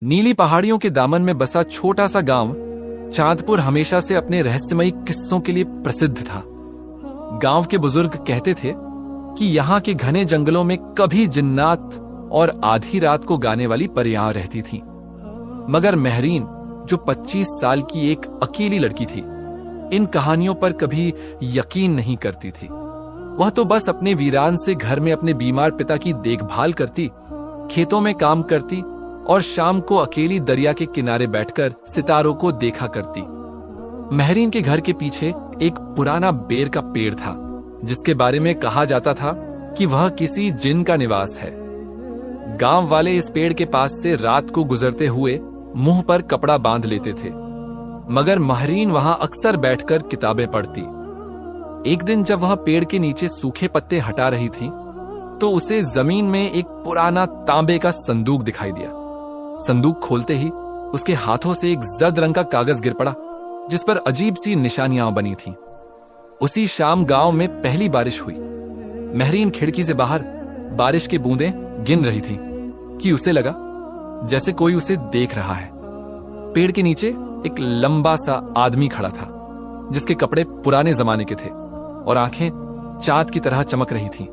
नीली पहाड़ियों के दामन में बसा छोटा सा गांव चांदपुर हमेशा से अपने रहस्यमयी किस्सों के लिए प्रसिद्ध था। गांव के बुजुर्ग कहते थे कि यहाँ के घने जंगलों में कभी जिन्नात और आधी रात को गाने वाली परियां रहती थीं। मगर महरीन, जो 25 साल की एक अकेली लड़की थी, इन कहानियों पर कभी यकीन नहीं करती थी। वह तो बस अपने वीरान से घर में अपने बीमार पिता की देखभाल करती, खेतों में काम करती और शाम को अकेली दरिया के किनारे बैठकर सितारों को देखा करती। महरीन के घर के पीछे एक पुराना बेर का पेड़ था, जिसके बारे में कहा जाता था कि वह किसी जिन का निवास है। गांव वाले इस पेड़ के पास से रात को गुजरते हुए मुंह पर कपड़ा बांध लेते थे, मगर महरीन वहां अक्सर बैठकर किताबें पढ़ती। एक दिन जब वह पेड़ के नीचे सूखे पत्ते हटा रही थी, तो उसे जमीन में एक पुराना तांबे का संदूक दिखाई दिया। संदूक खोलते ही उसके हाथों से एक जर्द रंग का कागज गिर पड़ा, जिस पर अजीब सी निशानियां बनी थीं। उसी शाम गांव में पहली बारिश हुई। महरीन खिड़की से बाहर बारिश की बूंदें गिन रही थी कि उसे लगा जैसे कोई उसे देख रहा है। पेड़ के नीचे एक लंबा सा आदमी खड़ा था, जिसके कपड़े पुराने जमाने के थे और आंखें चांद की तरह चमक रही थीं।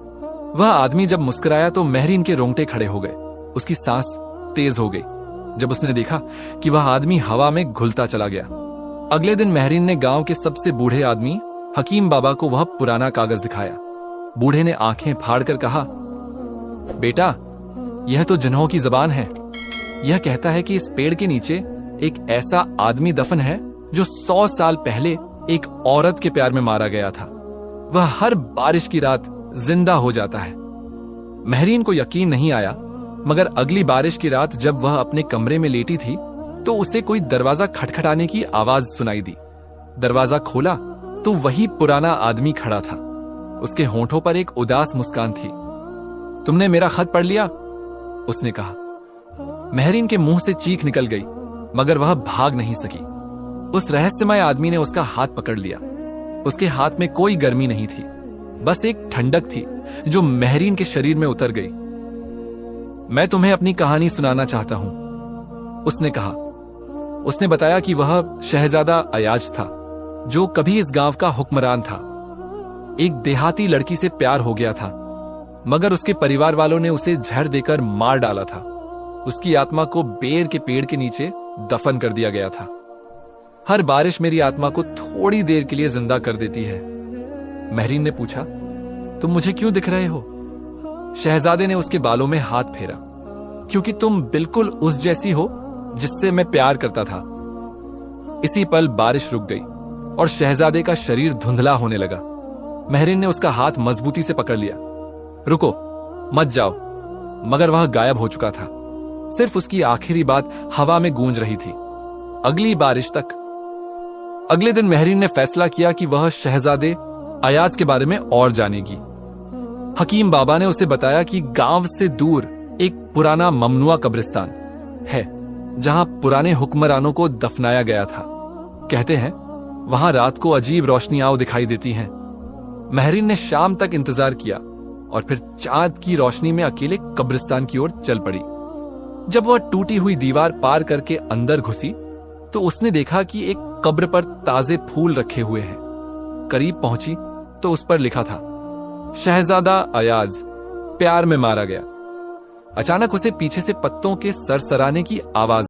वह आदमी जब मुस्कुराया तो महरीन के रोंगटे खड़े हो गए। उसकी सांस तेज हो गई जब उसने देखा कि वह आदमी हवा में घुलता चला गया। अगले दिन महरीन ने गांव के सबसे बूढ़े आदमी हकीम बाबा को वह पुराना कागज दिखाया। बूढ़े ने आंखें फाड़कर कहा, बेटा, यह तो जिन्हों की जबान है। यह कहता है कि इस पेड़ के नीचे एक ऐसा आदमी दफन है जो 100 साल पहले एक औरत के प्यार में मारा गया था। वह हर बारिश की रात जिंदा हो जाता है। महरीन को यकीन नहीं आया, मगर अगली बारिश की रात जब वह अपने कमरे में लेटी थी, तो उसे कोई दरवाजा खटखटाने की आवाज सुनाई दी। दरवाजा खोला तो वही पुराना आदमी खड़ा था। उसके होंठों पर एक उदास मुस्कान थी। तुमने मेरा खत पढ़ लिया? उसने कहा। महरीन के मुंह से चीख निकल गई, मगर वह भाग नहीं सकी। उस रहस्यमय आदमी ने उसका हाथ पकड़ लिया। उसके हाथ में कोई गर्मी नहीं थी, बस एक ठंडक थी जो महरीन के शरीर में उतर गई। मैं तुम्हें अपनी कहानी सुनाना चाहता हूं, उसने कहा। उसने बताया कि वह शहजादा अयाज था, जो कभी इस गांव का हुक्मरान था। एक देहाती लड़की से प्यार हो गया था, मगर उसके परिवार वालों ने उसे जहर देकर मार डाला था। उसकी आत्मा को बेर के पेड़ के नीचे दफन कर दिया गया था। हर बारिश मेरी आत्मा को थोड़ी देर के लिए जिंदा कर देती है। महरीन ने पूछा, तुम मुझे क्यों दिख रहे हो? शहजादे ने उसके बालों में हाथ फेरा। क्योंकि तुम बिल्कुल उस जैसी हो जिससे मैं प्यार करता था। इसी पल बारिश रुक गई और शहजादे का शरीर धुंधला होने लगा। महरीन ने उसका हाथ मजबूती से पकड़ लिया। रुको, मत जाओ। मगर वह गायब हो चुका था। सिर्फ उसकी आखिरी बात हवा में गूंज रही थी, अगली बारिश तक। अगले दिन महरीन ने फैसला किया कि वह शहजादे अयाज के बारे में और जानेगी। हकीम बाबा ने उसे बताया कि गांव से दूर एक पुराना ममनुआ कब्रिस्तान है, जहां पुराने हुक्मरानों को दफनाया गया था। कहते हैं वहां रात को अजीब रोशनियां दिखाई देती हैं। महरीन ने शाम तक इंतजार किया और फिर चांद की रोशनी में अकेले कब्रिस्तान की ओर चल पड़ी। जब वह टूटी हुई दीवार पार करके अंदर घुसी, तो उसने देखा कि एक कब्र पर ताजे फूल रखे हुए हैं। करीब पहुंची तो उस पर लिखा था, शहजादा अयाज प्यार में मारा गया। अचानक उसे पीछे से पत्तों के सरसराने की आवाज